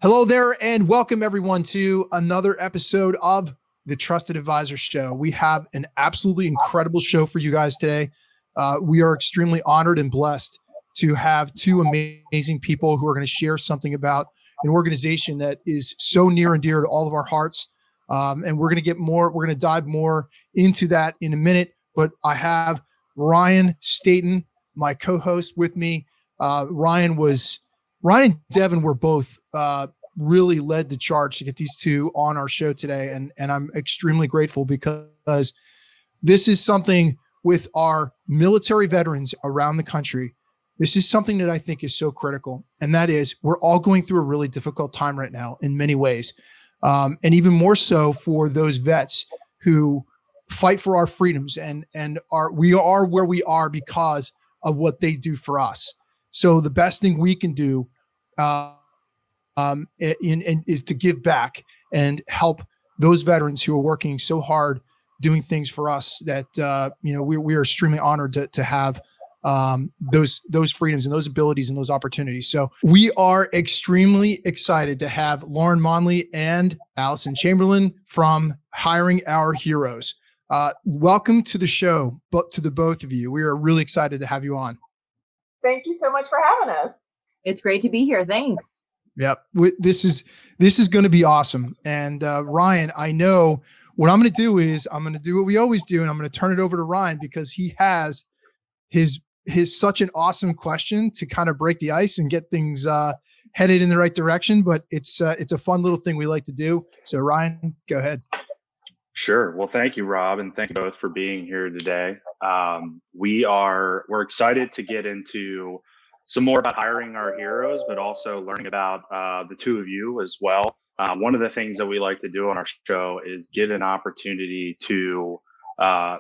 Hello there, and welcome everyone to another episode of the Trusted Advisor Show. We have an absolutely incredible show for you guys today. We are extremely honored and blessed to have two amazing people who are going to share something about an organization that is so near and dear to all of our hearts. And we're going to dive more into that in a minute. But I have Ryan Staton, my co-host, with me. Ryan and Devin were both really led the charge to get these two on our show today. And I'm extremely grateful because this is something with our military veterans around the country. This is something that I think is so critical. And that is, we're all going through a really difficult time right now in many ways. And even more so for those vets who fight for our freedoms and we are where we are because of what they do for us. So the best thing we can do is to give back and help those veterans who are working so hard doing things for us that we are extremely honored to have those freedoms and those abilities and those opportunities. So we are extremely excited to have Lauren Monnelly and Allison Chamberlayne from Hiring Our Heroes. Welcome to the show, but to the both of you. We are really excited to have you on. Thank you so much for having us. It's great to be here. Thanks. Yep. This is going to be awesome. And Ryan, I know what I'm going to do is I'm going to do what we always do. And I'm going to turn it over to Ryan because he has his such an awesome question to kind of break the ice and get things headed in the right direction. But it's a fun little thing we like to do. So Ryan, go ahead. Sure. Well, thank you, Rob, and thank you both for being here today. We're excited to get into some more about hiring our heroes, but also learning about the two of you as well. One of the things that we like to do on our show is give an opportunity to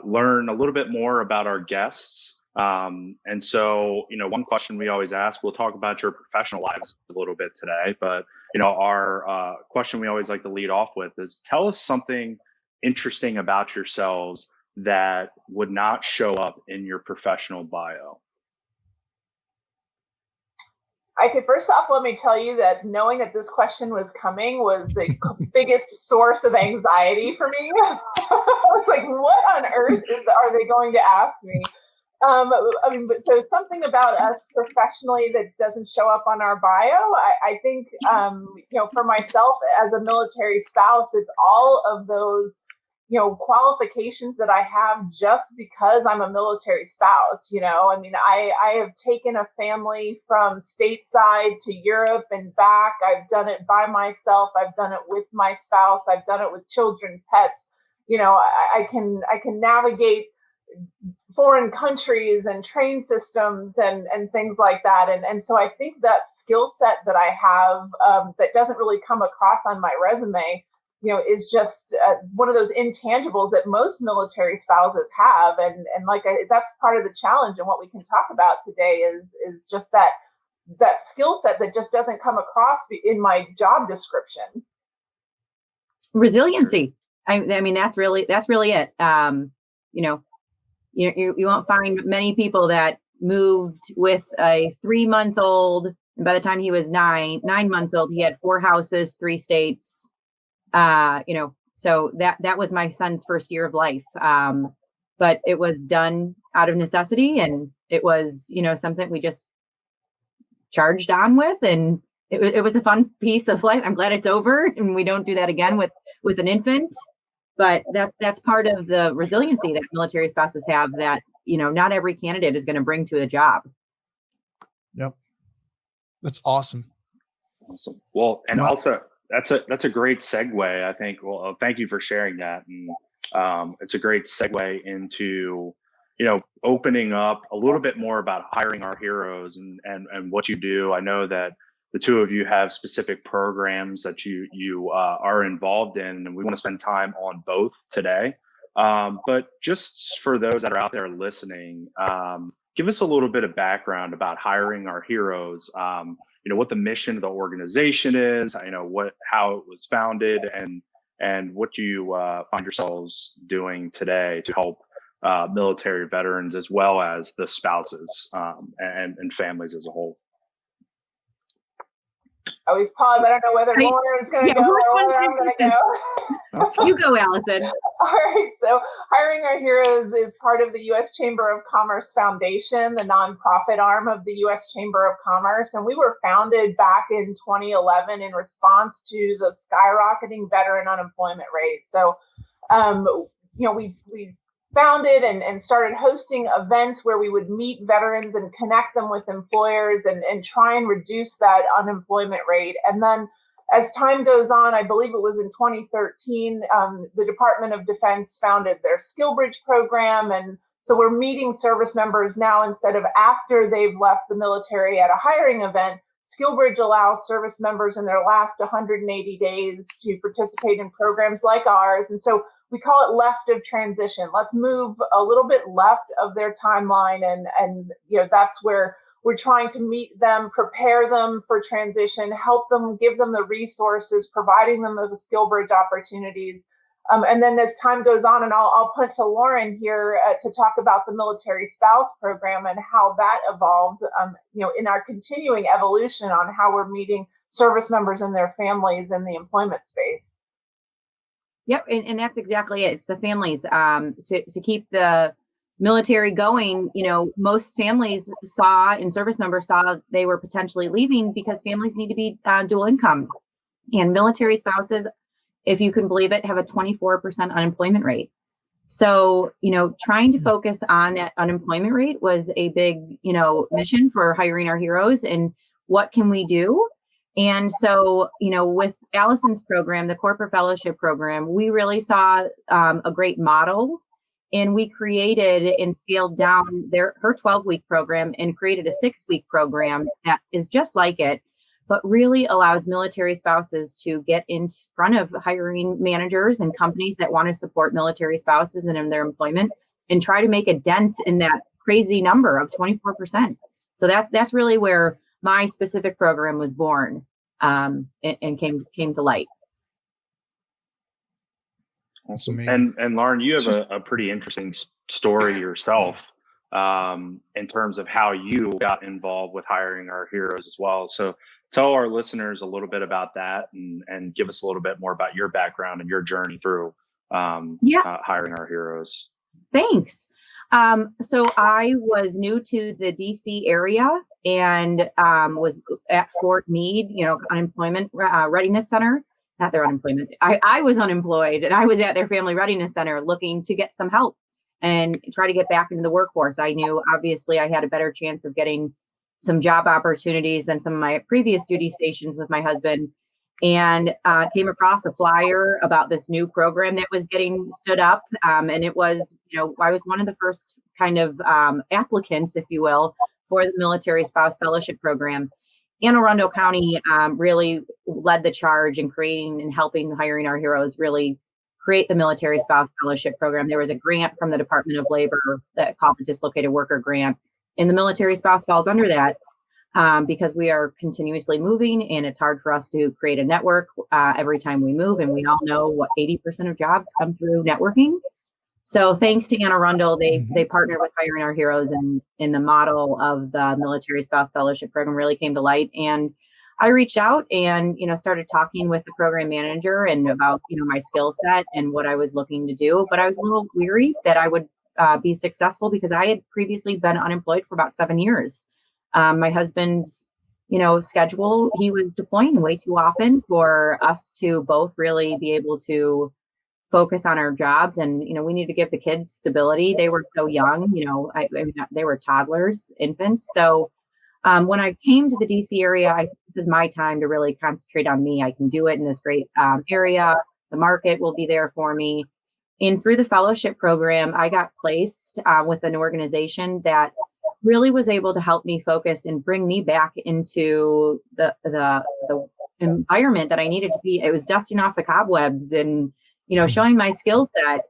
learn a little bit more about our guests. And so, one question we always ask, we'll talk about your professional lives a little bit today, but, our question we always like to lead off with is tell us something interesting about yourselves that would not show up in your professional bio. Okay, first off, let me tell you that knowing that this question was coming was the biggest source of anxiety for me. I was like, what on earth are they going to ask me? So something about us professionally that doesn't show up on our bio, I think, for myself as a military spouse, it's all of those qualifications that I have just because I'm a military spouse. I have taken a family from stateside to Europe and back. I've done it by myself. I've done it with my spouse. I've done it with children, pets. I can navigate foreign countries and train systems and things like that. And so I think that skill set that I have that doesn't really come across on my resume is just one of those intangibles that most military spouses have. And that's part of the challenge. And what we can talk about today is just that skill set that just doesn't come across in my job description. Resiliency. I mean, that's really it. You won't find many people that moved with a 3-month-old. And by the time he was 9 months old, he had 4 houses, 3 states. So that was my son's first year of life. But it was done out of necessity, and it was, something we just charged on with, and it was a fun piece of life. I'm glad it's over and we don't do that again with an infant, but that's part of the resiliency that military spouses have that, not every candidate is going to bring to a job. Yep. That's awesome. Awesome. Well, and also, that's a great segue, I think. Well, thank you for sharing that. And it's a great segue into, opening up a little bit more about hiring our heroes and what you do. I know that the two of you have specific programs that you are involved in, and we want to spend time on both today. But just for those that are out there listening, give us a little bit of background about hiring our heroes. What the mission of the organization is, how it was founded, and what you find yourselves doing today to help military veterans as well as the spouses and families as a whole. I always pause. I don't know whether Lauren is going to go or whether I'm going to go. You go, Allison. All right. So Hiring Our Heroes is part of the U.S. Chamber of Commerce Foundation, the nonprofit arm of the U.S. Chamber of Commerce. And we were founded back in 2011 in response to the skyrocketing veteran unemployment rate. So, we founded and started hosting events where we would meet veterans and connect them with employers and try and reduce that unemployment rate. And then as time goes on, I believe it was in 2013, the Department of Defense founded their SkillBridge program. And so we're meeting service members now instead of after they've left the military at a hiring event. SkillBridge allows service members in their last 180 days to participate in programs like ours. And so we call it left of transition. Let's move a little bit left of their timeline. And that's where we're trying to meet them, prepare them for transition, help them, give them the resources, providing them with the SkillBridge opportunities. And then as time goes on, and I'll put to Lauren here to talk about the military spouse program and how that evolved, in our continuing evolution on how we're meeting service members and their families in the employment space. Yep. And that's exactly it. It's the families. To keep the military going, most families saw and service members saw they were potentially leaving because families need to be dual income. And military spouses, if you can believe it, have a 24% unemployment rate. So, trying to focus on that unemployment rate was a big, mission for Hiring Our Heroes. And what can we do? And so, with Allison's program, the corporate fellowship program, we really saw a great model, and we created and scaled down her 12-week program and created a 6-week program that is just like it, but really allows military spouses to get in front of hiring managers and companies that want to support military spouses and in their employment and try to make a dent in that crazy number of 24%. So that's really where my specific program was born and came to light. Awesome. And Lauren, you have a pretty interesting story yourself in terms of how you got involved with Hiring Our Heroes as well. So tell our listeners a little bit about that and give us a little bit more about your background and your journey through Hiring Our Heroes. Thanks. So I was new to the DC area and was at Fort Meade, unemployment readiness center. Not their unemployment. I was unemployed and I was at their family readiness center looking to get some help and try to get back into the workforce. I knew obviously I had a better chance of getting some job opportunities than some of my previous duty stations with my husband, and came across a flyer about this new program that was getting stood up. And it was, I was one of the first kind of applicants, if you will, for the Military Spouse Fellowship Program. Anne Arundel County really led the charge in creating and helping Hiring Our Heroes really create the Military Spouse Fellowship Program. There was a grant from the Department of Labor that called the Dislocated Worker Grant, and the military spouse falls under that because we are continuously moving and it's hard for us to create a network every time we move. And we all know what 80% of jobs come through networking. So thanks to Anne Arundel, they partnered with Hiring Our Heroes, and in the model of the Military Spouse Fellowship Program really came to light. And I reached out and, started talking with the program manager and about, my skill set and what I was looking to do. But I was a little weary that I would be successful because I had previously been unemployed for about 7 years. My husband's, schedule, he was deploying way too often for us to both really be able to focus on our jobs. And, we need to give the kids stability. They were so young, they were toddlers, infants. So when I came to the DC area, I said, this is my time to really concentrate on me. I can do it in this great area. The market will be there for me. And through the fellowship program, I got placed with an organization that really was able to help me focus and bring me back into the environment that I needed to be. It was dusting off the cobwebs and, showing my skill set.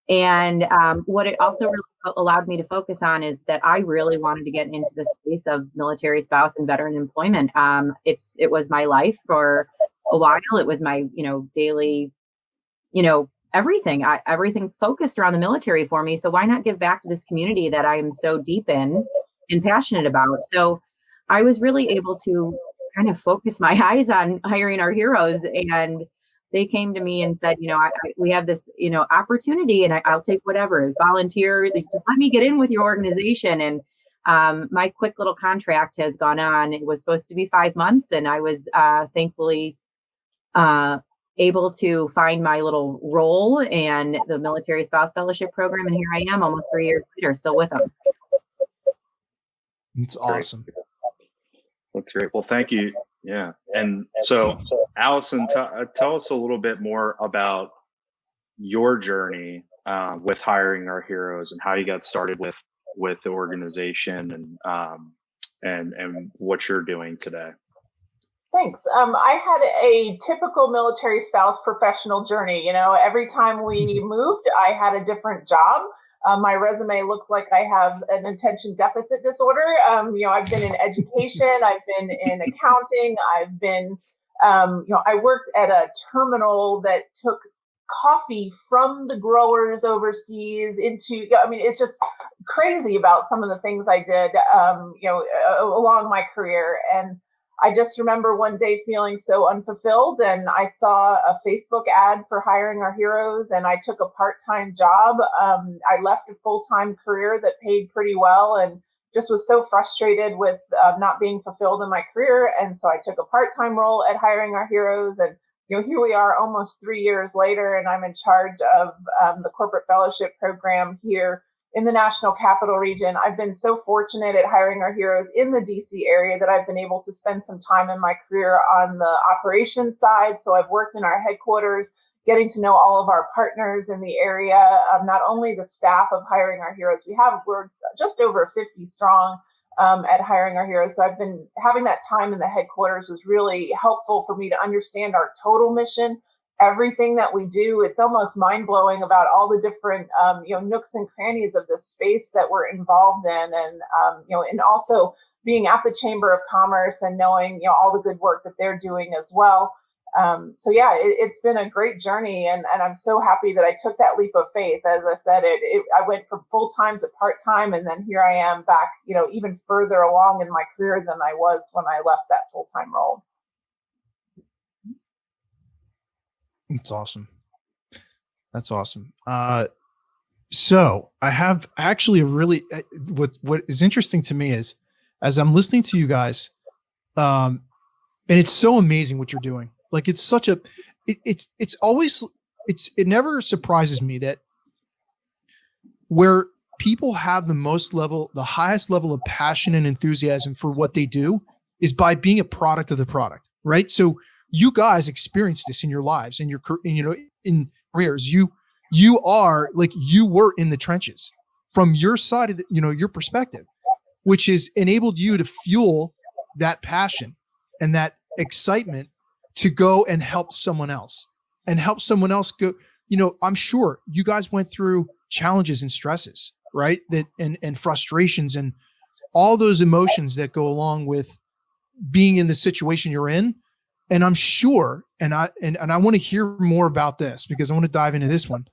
And what it also really allowed me to focus on is that I really wanted to get into the space of military spouse and veteran employment. It was my life for a while. It was my, daily, everything. Everything focused around the military for me. So why not give back to this community that I am so deep in and passionate about? So I was really able to kind of focus my eyes on hiring our heroes. And they came to me and said, we have this, opportunity, and I'll take whatever, volunteer, just let me get in with your organization. And my quick little contract has gone on. It was supposed to be 5 months, and I was thankfully able to find my little role and the Military Spouse Fellowship Program. And here I am almost 3 years later, still with them. It's awesome. That's great. Well, thank you. Yeah. And so, Allison, tell us a little bit more about your journey with hiring our heroes and how you got started with the organization and what you're doing today. Thanks. I had a typical military spouse professional journey. Every time we moved, I had a different job. My resume looks like I have an attention deficit disorder. I've been in education, I've been in accounting, I've been, I worked at a terminal that took coffee from the growers overseas into, it's just crazy about some of the things I did, along my career. And I just remember one day feeling so unfulfilled, and I saw a Facebook ad for hiring our heroes, and I took a part-time job. I left a full-time career that paid pretty well, and just was so frustrated with not being fulfilled in my career. And so I took a part-time role at hiring our heroes, and here we are almost 3 years later, and I'm in charge of the corporate fellowship program here in the National Capital Region. I've been so fortunate at hiring our heroes in the DC area that I've been able to spend some time in my career on the operations side. So I've worked in our headquarters, getting to know all of our partners in the area, not only the staff of hiring our heroes. We're just over 50 strong at hiring our heroes. So I've been having that time in the headquarters was really helpful for me to understand our total mission, everything that we do. It's almost mind-blowing about all the different nooks and crannies of this space that we're involved in, and also being at the Chamber of Commerce and knowing all the good work that they're doing as well. It's been a great journey, and I'm so happy that I took that leap of faith. As I said, I went from full-time to part-time, and then here I am back even further along in my career than I was when I left that full-time role. That's awesome. That's awesome. So I have actually what is interesting to me is, as I'm listening to you guys, and it's so amazing what you're doing. Like, it's such a, it never surprises me that where people have the highest level of passion and enthusiasm for what they do is by being a product of the product, right? So you guys experienced this in your lives, in your in careers. You are like, you were in the trenches from your side of your perspective, which has enabled you to fuel that passion and that excitement to go and help someone else go. I'm sure you guys went through challenges and stresses, right? And frustrations and all those emotions that go along with being in the situation you're in. And I'm sure, and I want to hear more about this, because I want to dive into this one,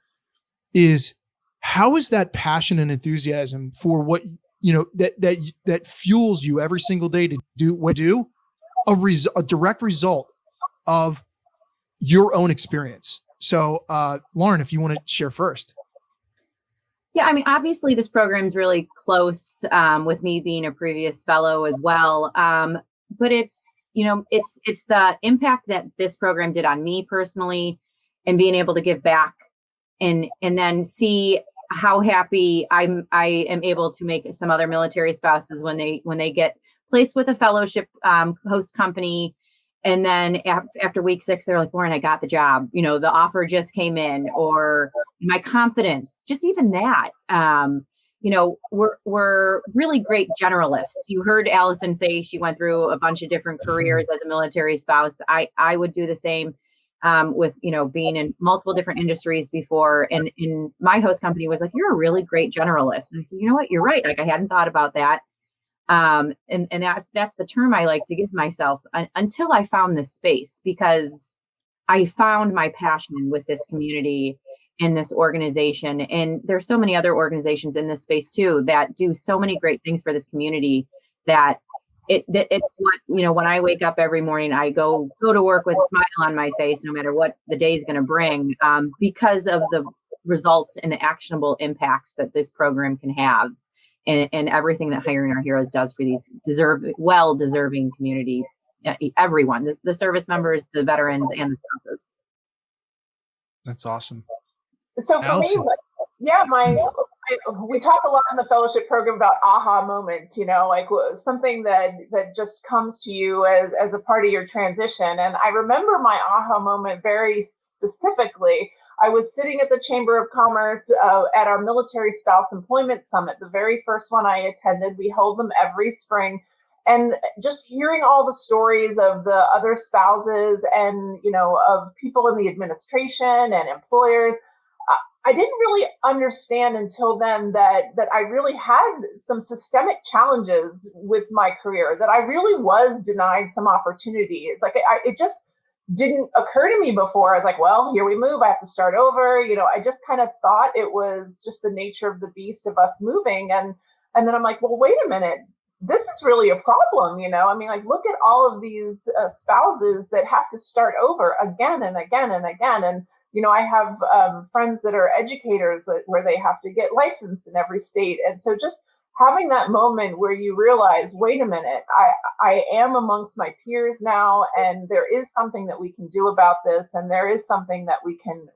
is how is that passion and enthusiasm for what, that fuels you every single day to do what you do, a direct result of your own experience? So, Lauren, if you want to share first. Yeah, obviously this program is really close with me being a previous fellow as well. But it's the impact that this program did on me personally, and being able to give back and then see how happy I am able to make some other military spouses when they get placed with a fellowship host company. And then after week 6, they're like, Lauren, I got the job. The offer just came in, or my confidence, just even that. We're really great generalists. You heard Allison say she went through a bunch of different careers as a military spouse. I would do the same with, being in multiple different industries before. And in my host company was like, you're a really great generalist. And I said, you know what, you're right. Like, I hadn't thought about that. And that's the term I like to give myself until I found this space, because I found my passion with this community in this organization. And there's so many other organizations in this space too that do so many great things for this community that it's what, when I wake up every morning, I go to work with a smile on my face, no matter what the day is going to bring, because of the results and the actionable impacts that this program can have, and everything that Hiring Our Heroes does for these deserving community, everyone, the service members, the veterans, and the spouses. That's awesome. So for Allison. me, yeah, we talk a lot in the fellowship program about aha moments, like something that just comes to you as a part of your transition. And I remember my aha moment very specifically. I was sitting at the Chamber of Commerce at our Military Spouse Employment Summit, the very first one I attended. We hold them every spring. And just hearing all the stories of the other spouses and, of people in the administration and employers, I didn't really understand until then that I really had some systemic challenges with my career, that I really was denied some opportunities. Like it just didn't occur to me before. I was like, well, here we move. I have to start over. I just kind of thought it was just the nature of the beast of us moving. And then I'm like, well, wait a minute. This is really a problem. I mean, like, look at all of these spouses that have to start over again and again and again. And I have friends that are educators where they have to get licensed in every state. And so just having that moment where you realize, wait a minute, I am amongst my peers now, and there is something that we can do about this. And there is something that we can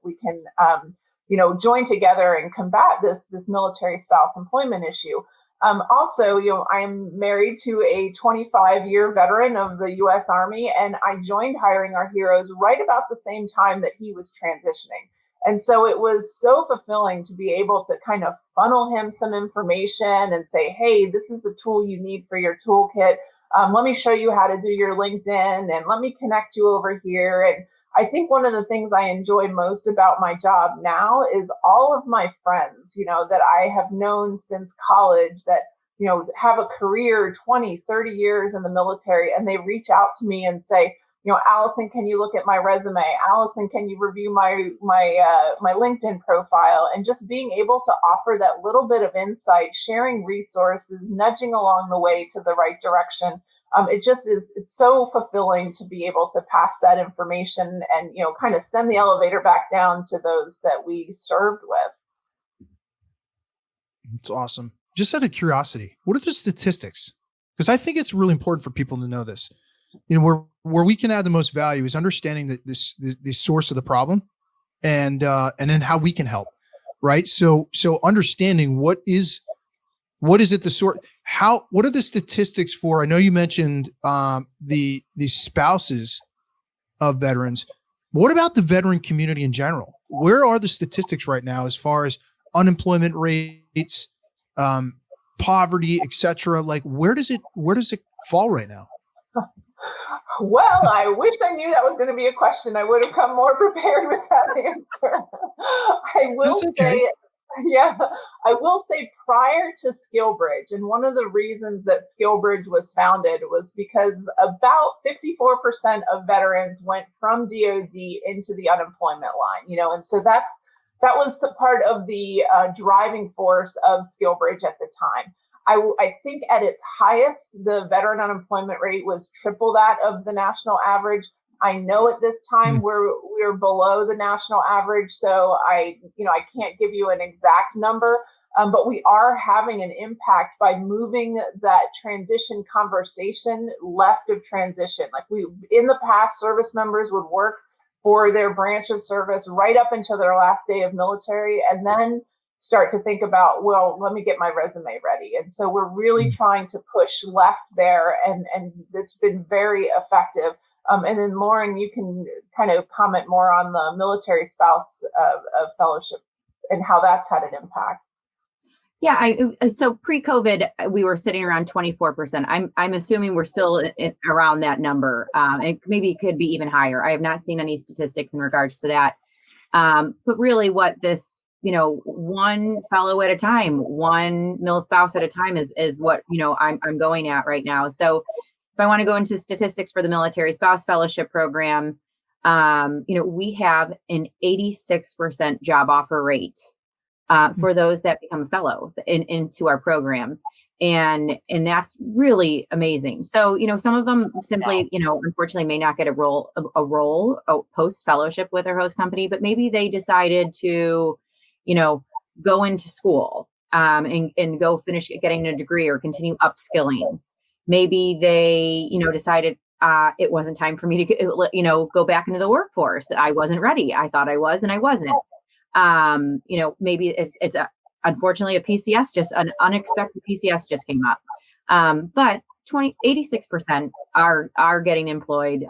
join together and combat this military spouse employment issue. Also, I'm married to a 25-year veteran of the U.S. Army, and I joined Hiring Our Heroes right about the same time that he was transitioning. And so it was so fulfilling to be able to kind of funnel him some information and say, hey, this is the tool you need for your toolkit. Let me show you how to do your LinkedIn, and let me connect you over here. And I think one of the things I enjoy most about my job now is all of my friends, that I have known since college, that, have a career 20, 30 years in the military, and they reach out to me and say, Allison, can you look at my resume? Allison, can you review my LinkedIn profile? And just being able to offer that little bit of insight, sharing resources, nudging along the way to the right direction. It's so fulfilling to be able to pass that information and, kind of send the elevator back down to those that we served with. It's awesome. Just out of curiosity, what are the statistics? Because I think it's really important for people to know this. Where we can add the most value is understanding that the source of the problem, and then how we can help. Right. So understanding what is it the sort, what are the statistics for? I know you mentioned the spouses of veterans. What about the veteran community in general? Where are the statistics right now as far as unemployment rates, poverty, et cetera? Like, where does it fall right now? Well, I wish I knew that was going to be a question. I would have come more prepared with that answer. I will say prior to SkillBridge, and one of the reasons that SkillBridge was founded was because about 54% of veterans went from DoD into the unemployment line, and so that was the part of the driving force of SkillBridge at the time. I think at its highest, the veteran unemployment rate was triple that of the national average. I know at this time we're below the national average, so I can't give you an exact number, but we are having an impact by moving that transition conversation left of transition. Like in the past, service members would work for their branch of service right up until their last day of military, and then start to think about, well, let me get my resume ready. And so we're really trying to push left there, and it's been very effective. And then Lauren, you can kind of comment more on the military spouse fellowship and how that's had an impact. Yeah, so pre-COVID, we were sitting around 24%. I'm assuming we're still around that number. Maybe it could be even higher. I have not seen any statistics in regards to that. But really what this, one fellow at a time, one mil spouse at a time is what, I'm going at right now. So if I want to go into statistics for the Military Spouse Fellowship Program, we have an 86% job offer rate for those that become a fellow into our program. And that's really amazing. So, some of them simply, unfortunately may not get a role post fellowship with their host company, but maybe they decided to, go into school and go finish getting a degree or continue upskilling. Maybe they, decided it wasn't time for me to, go back into the workforce. I wasn't ready. I thought I was, and I wasn't. Maybe it's unfortunately a PCS, just an unexpected PCS just came up. But 86% are getting employed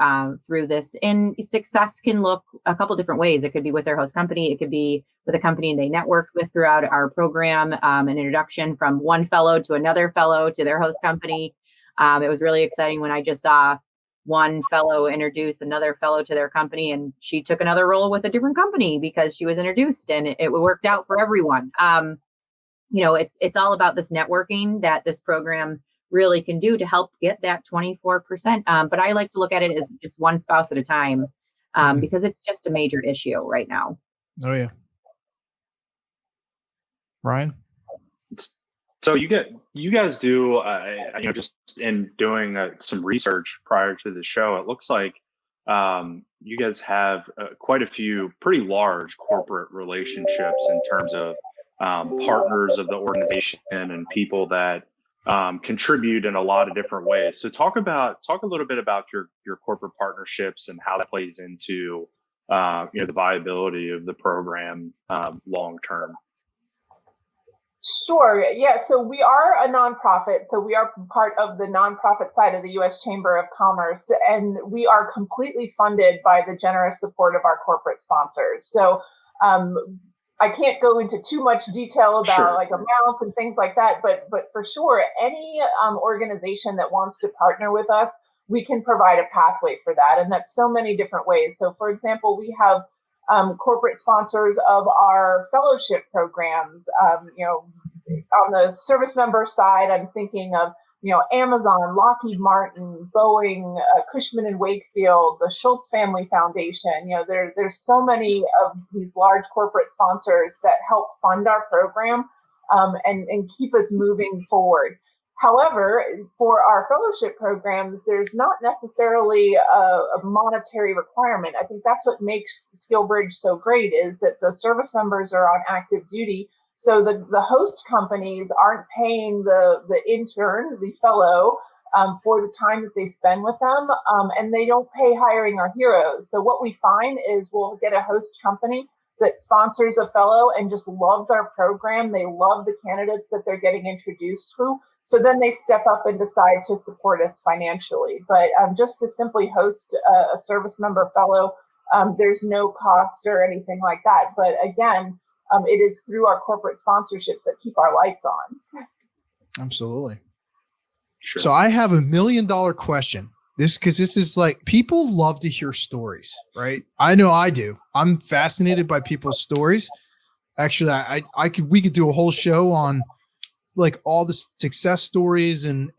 through this. And success can look a couple different ways. It could be with their host company. It could be with a company they networked with throughout our program, an introduction from one fellow to another fellow to their host company. It was really exciting when I just saw one fellow introduce another fellow to their company, and she took another role with a different company because she was introduced, and it worked out for everyone. It's all about this networking that this program really can do to help get that 24%. But I like to look at it as just one spouse at a time because it's just a major issue right now. Oh yeah. Ryan? So you guys do, just in doing some research prior to the show, it looks like you guys have quite a few pretty large corporate relationships in terms of partners of the organization and people that contribute in a lot of different ways. So talk a little bit about your corporate partnerships and how that plays into the viability of the program long term. Sure. Yeah. So we are a nonprofit. So we are part of the nonprofit side of the U.S. Chamber of Commerce, and we are completely funded by the generous support of our corporate sponsors. So I can't go into too much detail about like amounts and things like that, but for sure, any organization that wants to partner with us, we can provide a pathway for that. And that's so many different ways. So for example, we have corporate sponsors of our fellowship programs. On the service member side, I'm thinking of, Amazon, Lockheed Martin, Boeing, Cushman and Wakefield, the Schultz Family Foundation. There's so many of these large corporate sponsors that help fund our program and keep us moving forward. However, for our fellowship programs, there's not necessarily a monetary requirement. I think that's what makes SkillBridge so great, is that the service members are on active duty. So the host companies aren't paying the intern, the fellow, for the time that they spend with them, and they don't pay hiring our heroes. So what we find is we'll get a host company that sponsors a fellow and just loves our program. They love the candidates that they're getting introduced to. So then they step up and decide to support us financially. But just to simply host a service member fellow, there's no cost or anything like that. But again, it is through our corporate sponsorships that keep our lights on. Absolutely. Sure. So I have $1 million question. This is like, people love to hear stories, right? I know I do. I'm fascinated by people's stories. Actually, we could do a whole show on like all the success stories and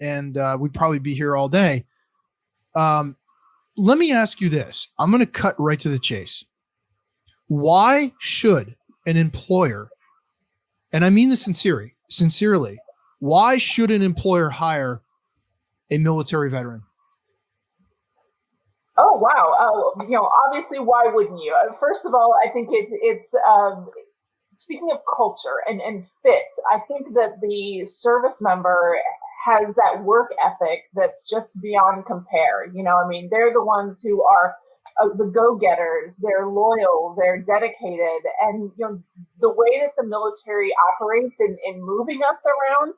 we'd probably be here all day. Let me ask you this. I'm going to cut right to the chase. Why should an employer, and I mean this sincerely, why should an employer hire a military veteran? Oh, wow. Obviously, why wouldn't you? First of all, I think it's speaking of culture and fit, I think that the service member has that work ethic that's just beyond compare. They're the ones who are the go-getters. They're loyal, they're dedicated. And, the way that the military operates in moving us around,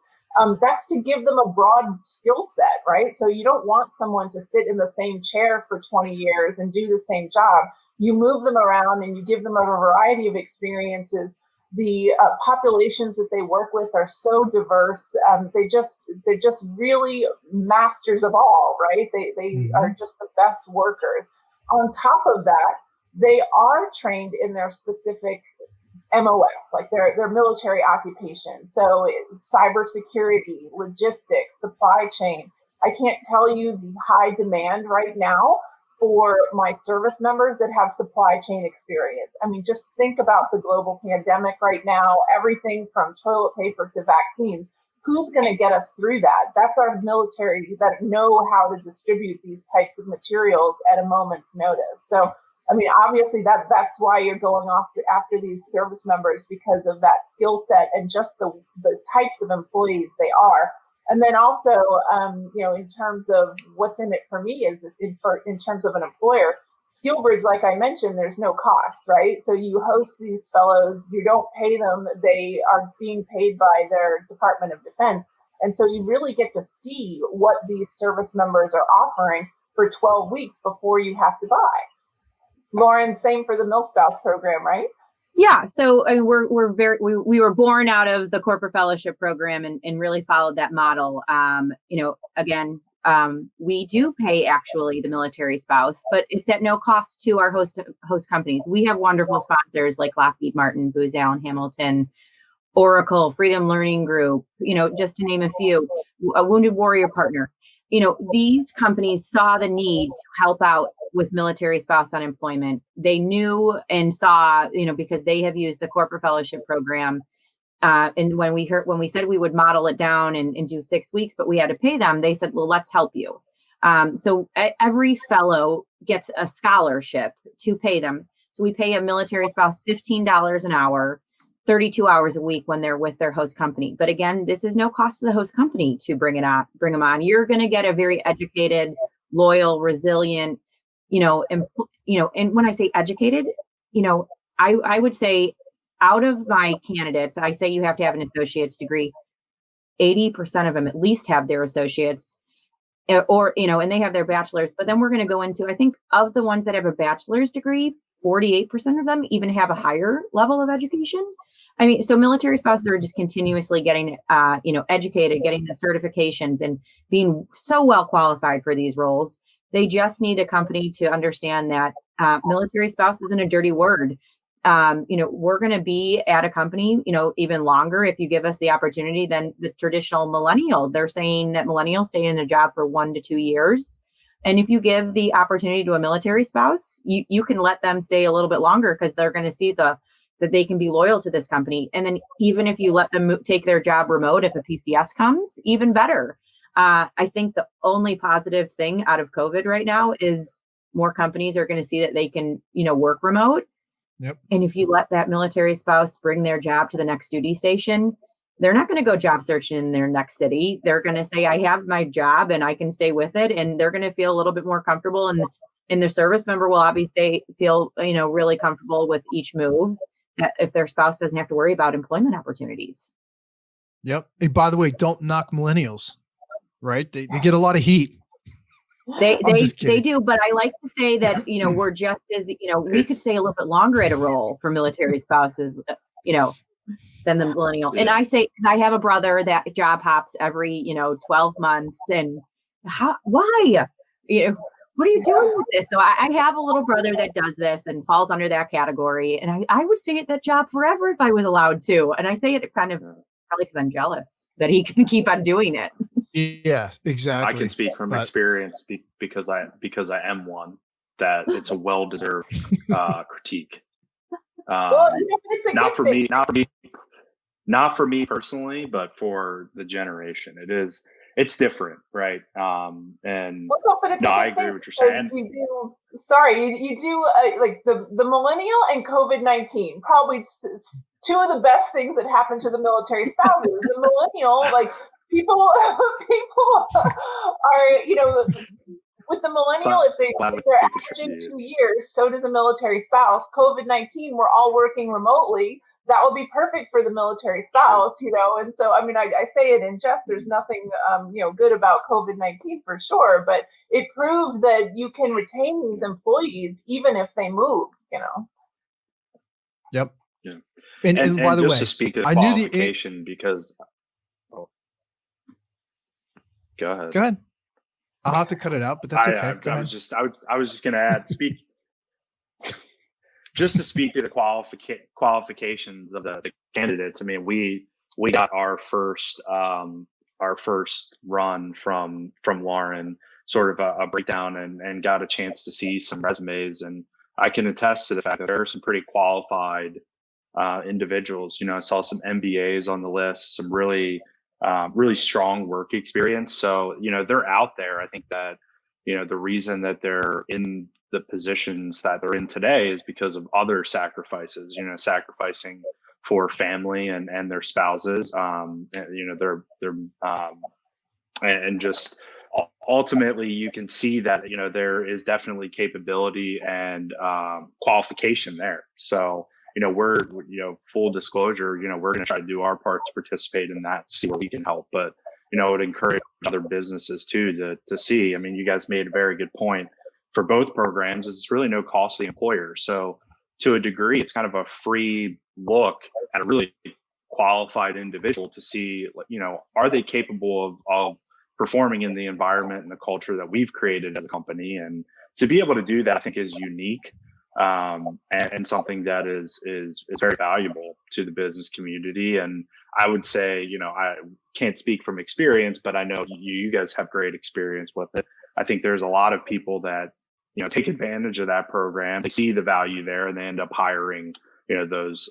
that's to give them a broad skill set, right? So you don't want someone to sit in the same chair for 20 years and do the same job. You move them around and you give them a variety of experiences. The populations that they work with are so diverse. They're just really masters of all, right? They are just the best workers. On top of that, they are trained in their specific MOS, like their military occupation. So cybersecurity, logistics, supply chain. I can't tell you the high demand right now for my service members that have supply chain experience. I mean, just think about the global pandemic right now, everything from toilet paper to vaccines. Who's going to get us through that? That's our military that know how to distribute these types of materials at a moment's notice. So, I mean, obviously that's why you're going after these service members, because of that skill set and just the types of employees they are. And then also, in terms of what's in it for me is in terms of an employer, SkillBridge, like I mentioned, there's no cost, right? So you host these fellows, you don't pay them, they are being paid by their Department of Defense. And so you really get to see what these service members are offering for 12 weeks before you have to buy. Lauren, same for the MilSpouse program, right? Yeah. So I mean, we were born out of the corporate fellowship program and really followed that model. Again, we do pay actually the military spouse, but it's at no cost to our host companies. We have wonderful sponsors like Lockheed Martin, Booz Allen Hamilton, Oracle, Freedom Learning Group, just to name a few, a Wounded Warrior Partner. These companies saw the need to help out with military spouse unemployment. They knew and saw, because they have used the corporate fellowship program. And when we said we would model it down and do 6 weeks, but we had to pay them, they said, well, let's help you. So every fellow gets a scholarship to pay them. So we pay a military spouse $15 an hour, 32 hours a week when they're with their host company. But again, this is no cost to the host company to bring them on. You're going to get a very educated, loyal, resilient, and when I say educated, I would say out of my candidates, I say you have to have an associate's degree. 80% of them at least have their associates or and they have their bachelor's. But then we're going to go into, I think of the ones that have a bachelor's degree, 48% of them even have a higher level of education. I mean, so military spouses are just continuously getting, educated, getting the certifications and being so well qualified for these roles. They just need a company to understand that military spouse isn't a dirty word. We're going to be at a company, even longer if you give us the opportunity than the traditional millennial. They're saying that millennials stay in a job for 1 to 2 years. And if you give the opportunity to a military spouse, you can let them stay a little bit longer because they're going to see that they can be loyal to this company. And then even if you let them take their job remote, if a PCS comes, even better. I think the only positive thing out of COVID right now is more companies are going to see that they can, work remote. Yep. And if you let that military spouse bring their job to the next duty station, they're not going to go job searching in their next city. They're going to say, I have my job and I can stay with it. And they're going to feel a little bit more comfortable. And their service member will obviously feel, really comfortable with each move if their spouse doesn't have to worry about employment opportunities. Yep. Hey, by the way, don't knock millennials, right? They get a lot of heat. They do, but I like to say that, we're just as, we could stay a little bit longer at a role for military spouses, than the millennial. Yeah. And I say, I have a brother that job hops every, 12 months and why, what are you doing with this? So I have a little brother that does this and falls under that category. And I would stay at that job forever if I was allowed to. And I say it kind of probably because I'm jealous that he can keep on doing it. Yeah, exactly. I can speak from experience because I am one, that it's a well-deserved critique. It's not for me personally, but for the generation. It's different, right? And I agree with what you're saying. You do like the millennial and COVID-19, probably two of the best things that happened to the military spouses. The millennial, like people are, with the millennial, if they're averaging 2 years, so does a military spouse. COVID-19, we're all working remotely. That would be perfect for the military spouse, and so, I mean, I say it in jest, there's nothing, good about COVID-19 for sure, but it proved that you can retain these employees even if they move, Yep. Yeah. And by the way, to speak to the qualification because, go ahead. I'll have to cut it out, but that's okay. I was just going to add, just to speak to the qualifications of the candidates. I mean, we got our first run from Lauren sort of a breakdown and got a chance to see some resumes. And I can attest to the fact that there are some pretty qualified individuals. I saw some MBAs on the list, some really strong work experience. So, they're out there. I think that, the reason that they're in the positions that they're in today is because of other sacrifices, sacrificing for family and their spouses, and just ultimately you can see that, there is definitely capability and qualification there. So, we're, full disclosure, we're going to try to do our part to participate in that, see where we can help. But, I would encourage other businesses too to see. I mean, you guys made a very good point for both programs. It's really no cost to the employer. So to a degree, it's kind of a free look at a really qualified individual to see, are they capable of performing in the environment and the culture that we've created as a company. And to be able to do that, I think is unique. And something that is very valuable to the business community. And I would say, I can't speak from experience, but I know you guys have great experience with it. I think there's a lot of people that, take advantage of that program. They see the value there and they end up hiring, those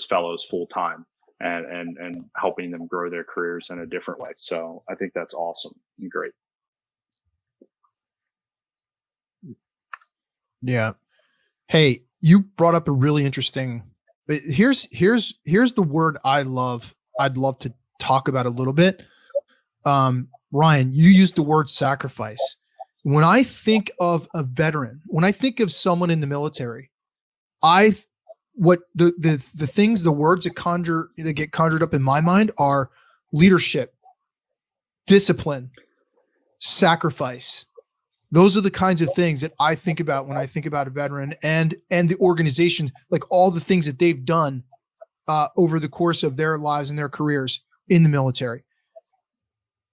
fellows full time and helping them grow their careers in a different way. So I think that's awesome and great. Yeah. Hey, you brought up a really interesting. Here's the word I'd love to talk about a little bit. Ryan, you used the word sacrifice. When I think of a veteran, when I think of someone in the military, the words that get conjured up in my mind are leadership, discipline, sacrifice. Those are the kinds of things that I think about when I think about a veteran and the organization, like all the things that they've done over the course of their lives and their careers in the military.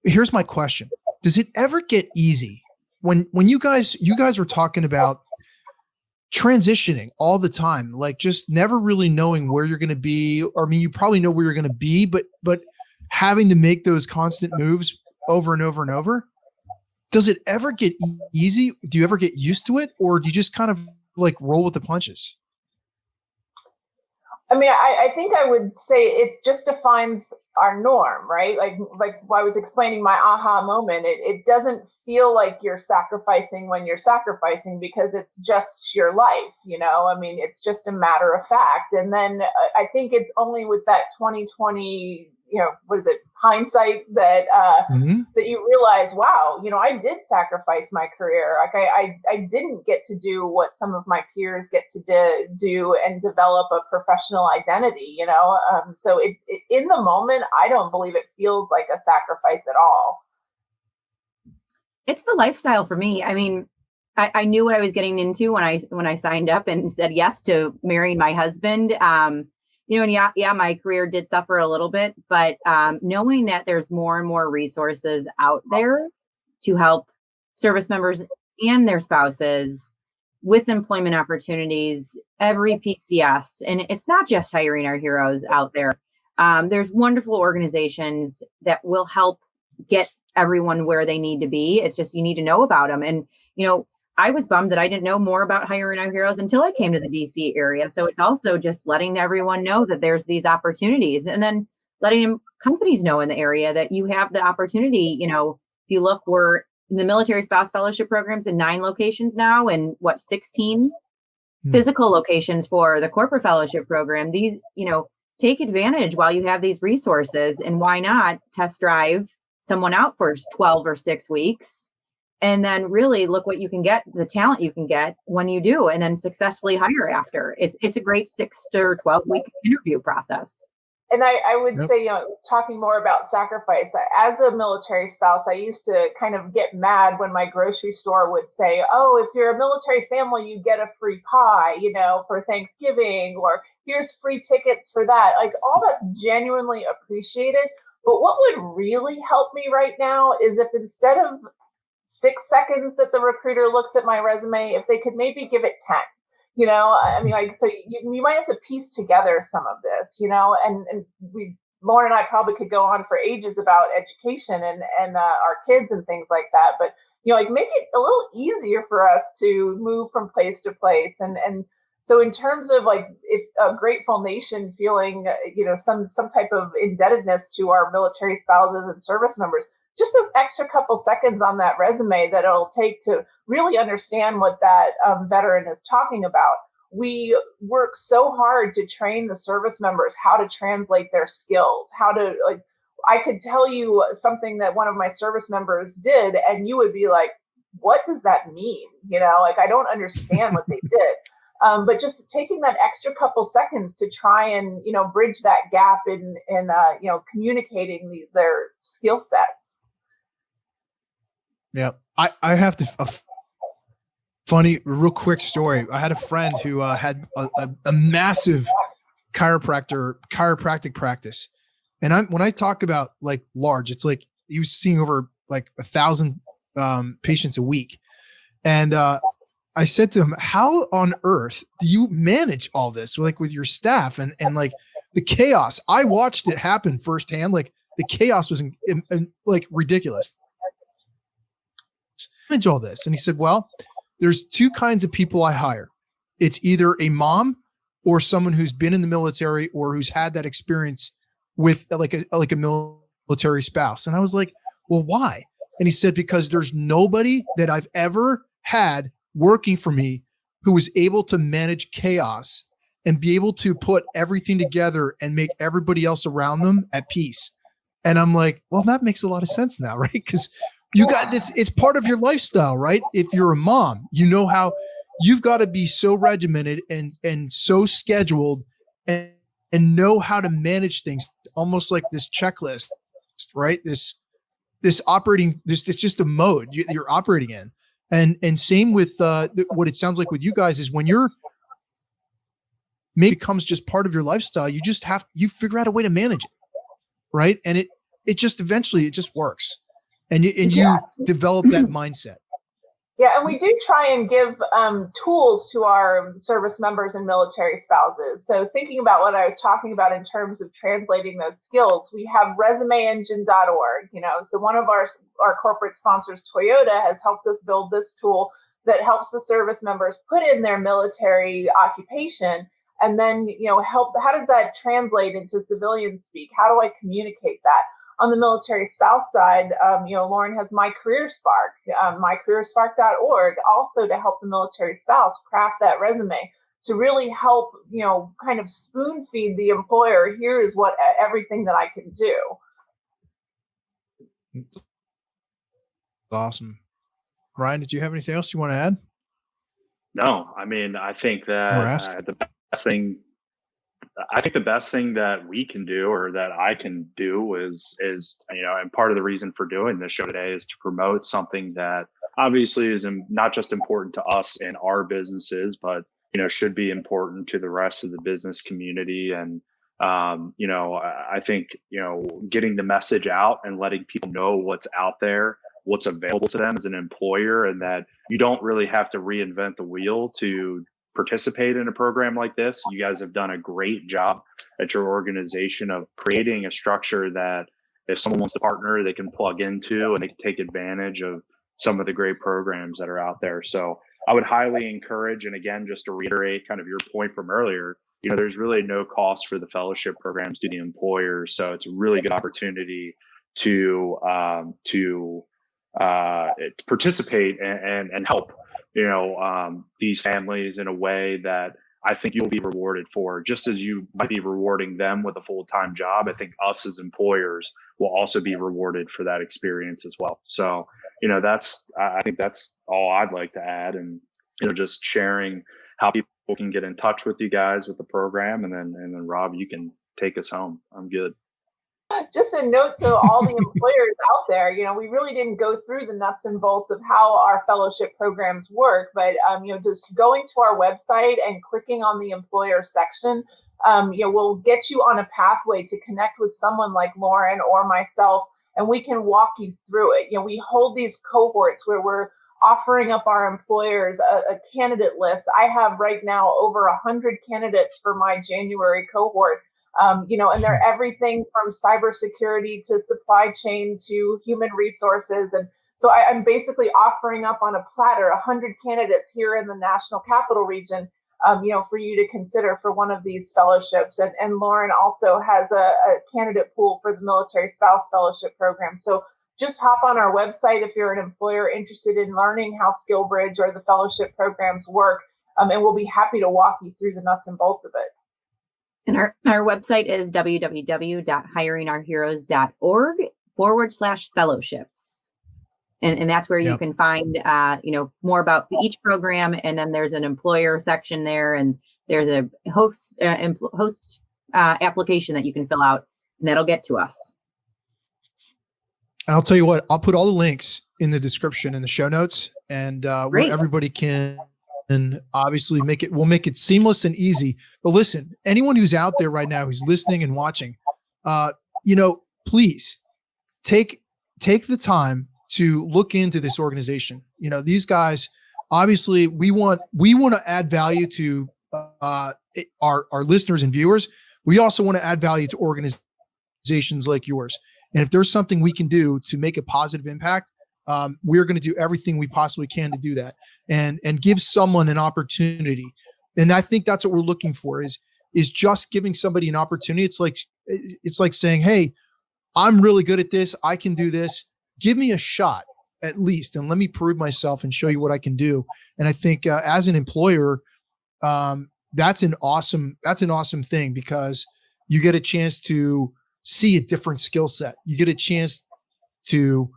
Here's my question. Does it ever get easy when you guys were talking about transitioning all the time, like just never really knowing where you're going to be, or I mean, you probably know where you're going to be, but having to make those constant moves over and over and over? Does it ever get easy? Do you ever get used to it, or do you just kind of like roll with the punches? I mean, I think I would say it just defines our norm, right? Like I was explaining my aha moment. It doesn't feel like you're sacrificing when you're sacrificing because it's just your life, I mean, it's just a matter of fact. And then I think it's only with that 2020, what is it, hindsight that that you realize, wow, I did sacrifice my career. Like I didn't get to do what some of my peers get to do and develop a professional identity, so it in the moment, I don't believe it feels like a sacrifice at all. It's the lifestyle for me. I mean, I knew what I was getting into when I signed up and said yes to marrying my husband. And my career did suffer a little bit, but knowing that there's more and more resources out there to help service members and their spouses with employment opportunities, every PCS, and it's not just Hiring Our Heroes out there. There's wonderful organizations that will help get everyone where they need to be. It's just, you need to know about them. And, I was bummed that I didn't know more about Hiring Our Heroes until I came to the DC area. So it's also just letting everyone know that there's these opportunities, and then letting companies know in the area that you have the opportunity. If you look, we're in the Military Spouse Fellowship programs in 9 locations now, and 16 physical locations for the Corporate Fellowship program. These, take advantage while you have these resources, and why not test drive someone out for 12 or 6 weeks, and then really look what you can get, the talent you can get when you do, and then successfully hire after. It's a great 6 to 12 week interview process. And I would say, talking more about sacrifice, as a military spouse, I used to kind of get mad when my grocery store would say, oh, if you're a military family, you get a free pie, for Thanksgiving, or here's free tickets for that. Like, all that's genuinely appreciated. But what would really help me right now is if instead of 6 seconds that the recruiter looks at my resume, if they could maybe give it 10. I mean, like, so you might have to piece together some of this, and Lauren and I probably could go on for ages about education and our kids and things like that. But like make it a little easier for us to move from place to place. And so in terms of like if a grateful nation feeling, some type of indebtedness to our military spouses and service members, just those extra couple seconds on that resume that it'll take to really understand what that veteran is talking about. We work so hard to train the service members how to translate their skills, how to I could tell you something that one of my service members did, and you would be like, what does that mean? I don't understand what they did. But just taking that extra couple seconds to try and, bridge that gap in communicating their skill sets. Yeah. I have a funny, real quick story. I had a friend who had a massive chiropractic practice. And when I talk about like large, it's like he was seeing over like 1,000 patients a week. And I said to him, how on earth do you manage all this like with your staff and like the chaos? I watched it happen firsthand. Like the chaos was like ridiculous. Manage all this. And he said, well, there's two kinds of people I hire. It's either a mom or someone who's been in the military or who's had that experience with like a military spouse. And I was like, well, why? And he said, because there's nobody that I've ever had working for me who was able to manage chaos and be able to put everything together and make everybody else around them at peace. And I'm like, well, that makes a lot of sense now, right? Because it's part of your lifestyle, right? If you're a mom, how you've got to be so regimented and so scheduled and know how to manage things, almost like this checklist, right? This operating, this just a mode you're operating in. And same with what it sounds like with you guys is when you're maybe becomes just part of your lifestyle, you figure out a way to manage it, right? And it just eventually it just works, and you develop that mindset. Yeah, and we do try and give tools to our service members and military spouses. So thinking about what I was talking about in terms of translating those skills, we have resumeengine.org, so one of our corporate sponsors, Toyota, has helped us build this tool that helps the service members put in their military occupation and then, how does that translate into civilian speak? How do I communicate that? On the military spouse side, Lauren has My Career Spark, mycareerspark.org, also to help the military spouse craft that resume to really help, kind of spoon feed the employer. Here is everything that I can do. Awesome. Ryan, did you have anything else you want to add? No, I mean, I think that the best thing that we can do or that I can do is, and part of the reason for doing this show today is to promote something that obviously is not just important to us in our businesses, but, should be important to the rest of the business community. And, I think, getting the message out and letting people know what's out there, what's available to them as an employer, and that you don't really have to reinvent the wheel to participate in a program like this. You guys have done a great job at your organization of creating a structure that if someone wants to partner, they can plug into and they can take advantage of some of the great programs that are out there. So I would highly encourage, and again, just to reiterate kind of your point from earlier, there's really no cost for the fellowship programs to the employers. So it's a really good opportunity to participate and help these families in a way that I think you'll be rewarded for, just as you might be rewarding them with a full-time job. I think us as employers will also be rewarded for that experience as well. So, I think that's all I'd like to add, and, just sharing how people can get in touch with you guys with the program. And then Rob, you can take us home. I'm good. Just a note to all the employers out there, we really didn't go through the nuts and bolts of how our fellowship programs work, but, just going to our website and clicking on the employer section, will get you on a pathway to connect with someone like Lauren or myself, and we can walk you through it. We hold these cohorts where we're offering up our employers a candidate list. I have right now over 100 candidates for my January cohort. And they're everything from cybersecurity to supply chain to human resources. And So I'm basically offering up on a platter 100 candidates here in the National Capital Region, for you to consider for one of these fellowships. And Lauren also has a candidate pool for the Military Spouse Fellowship Program. So just hop on our website if you're an employer interested in learning how SkillBridge or the fellowship programs work, and we'll be happy to walk you through the nuts and bolts of it. And our website is www.hiringourheroes.org/fellowships. And that's where you can find, more about each program. And then there's an employer section there, and there's a host application that you can fill out, and that'll get to us. And I'll tell you what, I'll put all the links in the description in the show notes, and where everybody can, and obviously we'll make it seamless and easy. But listen, anyone who's out there right now who's listening and watching, please take the time to look into this organization. These guys, obviously we want to add value to our listeners and viewers. We also want to add value to organizations like yours. And if there's something we can do to make a positive impact, we're going to do everything we possibly can to do that and give someone an opportunity. And I think that's what we're looking for is just giving somebody an opportunity. It's like saying, hey, I'm really good at this. I can do this. Give me a shot at least, and let me prove myself and show you what I can do. And I think as an employer, that's an awesome thing, because you get a chance to see a different skill set. You get a chance to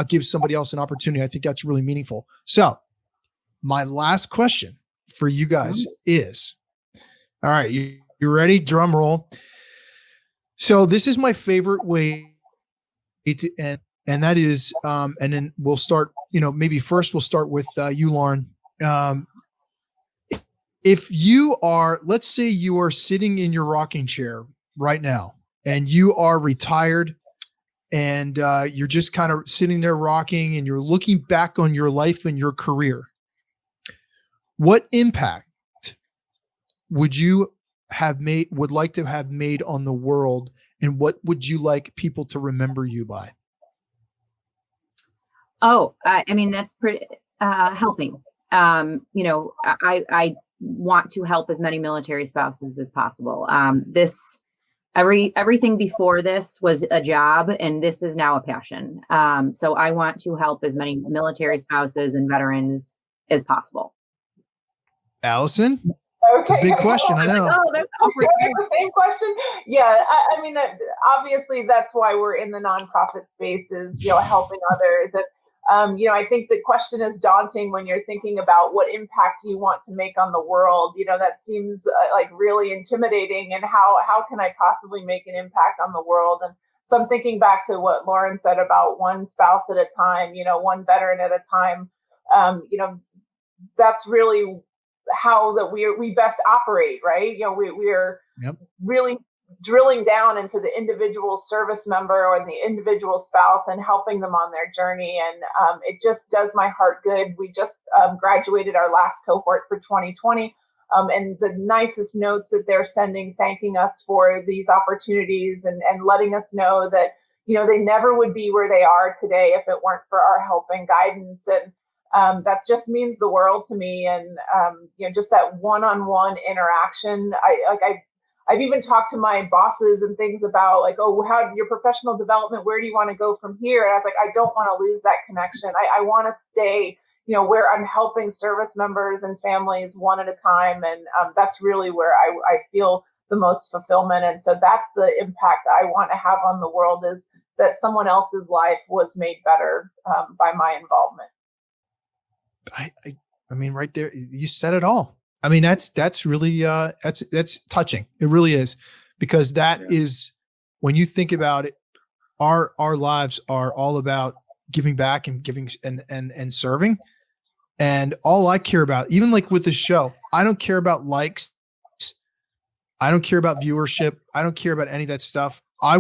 give somebody else an opportunity. I think that's really meaningful. So my last question for you guys is, all right, you ready? Drum roll. So this is my favorite way to end. And that is, and then we'll start, maybe first we'll start with you, Lauren. If you are, let's say you are sitting in your rocking chair right now and you are retired and you're just kind of sitting there rocking and you're looking back on your life and your career, what impact would you like to have made on the world, and what would you like people to remember you by? Oh, that's pretty helping. I want to help as many military spouses as possible. Everything before this was a job, and this is now a passion. So I want to help as many military spouses and veterans as possible. Allison? Okay. It's a big question, I know. Oh, that's the same question. Yeah, obviously that's why we're in the nonprofit spaces, helping others. And I think the question is daunting when you're thinking about what impact you want to make on the world. That seems like really intimidating. And how can I possibly make an impact on the world? And so I'm thinking back to what Lauren said about one spouse at a time, one veteran at a time. That's really how that we best operate, right? We're really drilling down into the individual service member or the individual spouse and helping them on their journey. And it just does my heart good. We just graduated our last cohort for 2020. And the nicest notes that they're sending, thanking us for these opportunities and letting us know that, they never would be where they are today if it weren't for our help and guidance. And that just means the world to me. And, just that one-on-one interaction. I've even talked to my bosses and things about how your professional development, where do you want to go from here? And I was like, I don't want to lose that connection. I want to stay, where I'm helping service members and families one at a time. And that's really where I feel the most fulfillment. And so that's the impact I want to have on the world, is that someone else's life was made better by my involvement. I mean, right there, you said it all. I mean, that's really, that's touching. It really is, because that is, when you think about it, our lives are all about giving back and giving and serving. And all I care about, even like with the show, I don't care about likes. I don't care about viewership. I don't care about any of that stuff. I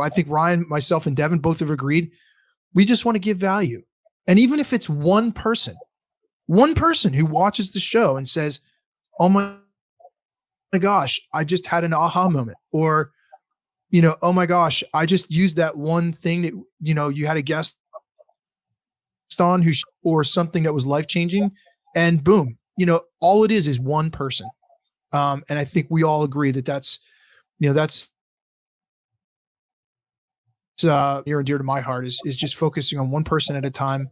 think Ryan, myself, and Devin both have agreed. We just want to give value. And even if it's one person who watches the show and says, oh my gosh, I just had an aha moment, or, oh my gosh, I just used that one thing that, you had a guest on or something that was life-changing, and boom, all it is one person. And I think we all agree that's near and dear to my heart is just focusing on one person at a time,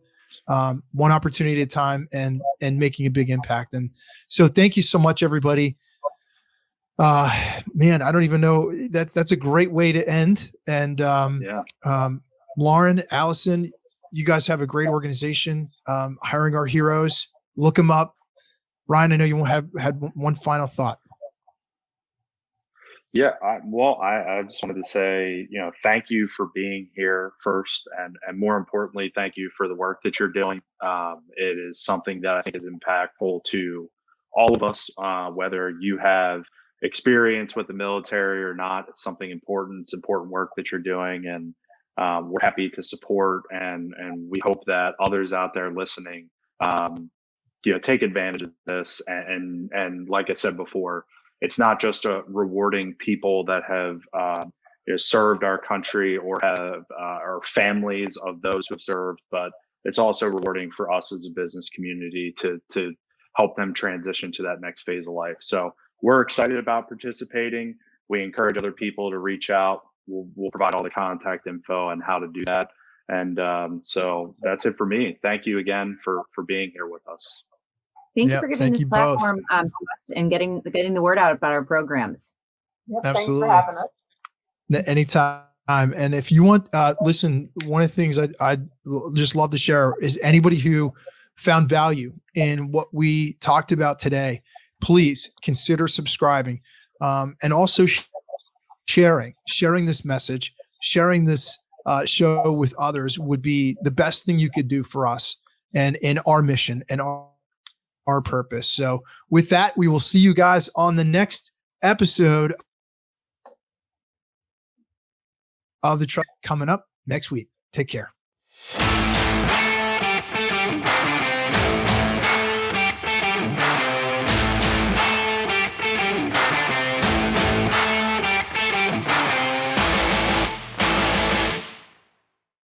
one opportunity at a time, and making a big impact. And so thank you so much, everybody. Man, I don't even know. That's a great way to end. And Lauren, Allison, you guys have a great organization, hiring our heroes. Look them up. Ryan, I know you had one final thought. Yeah, I just wanted to say, thank you for being here first, and more importantly, thank you for the work that you're doing. It is something that I think is impactful to all of us, whether you have experience with the military or not. It's something important. It's important work that you're doing, and we're happy to support. And we hope that others out there listening, take advantage of this. And like I said before, it's not just rewarding people that have served our country or have our families of those who have served, but it's also rewarding for us as a business community to help them transition to that next phase of life. So we're excited about participating. We encourage other people to reach out. We'll provide all the contact info and how to do that. And so that's it for me. Thank you again for being here with us. Thank you for giving this platform to us and getting the word out about our programs. Yep, absolutely. Thanks for having us. Anytime. And if you want, listen, one of the things I'd just love to share is anybody who found value in what we talked about today, please consider subscribing, and also sharing this message, sharing this show with others would be the best thing you could do for us and in our mission and our purpose. So with that, we will see you guys on the next episode of the Trust coming up next week. Take care.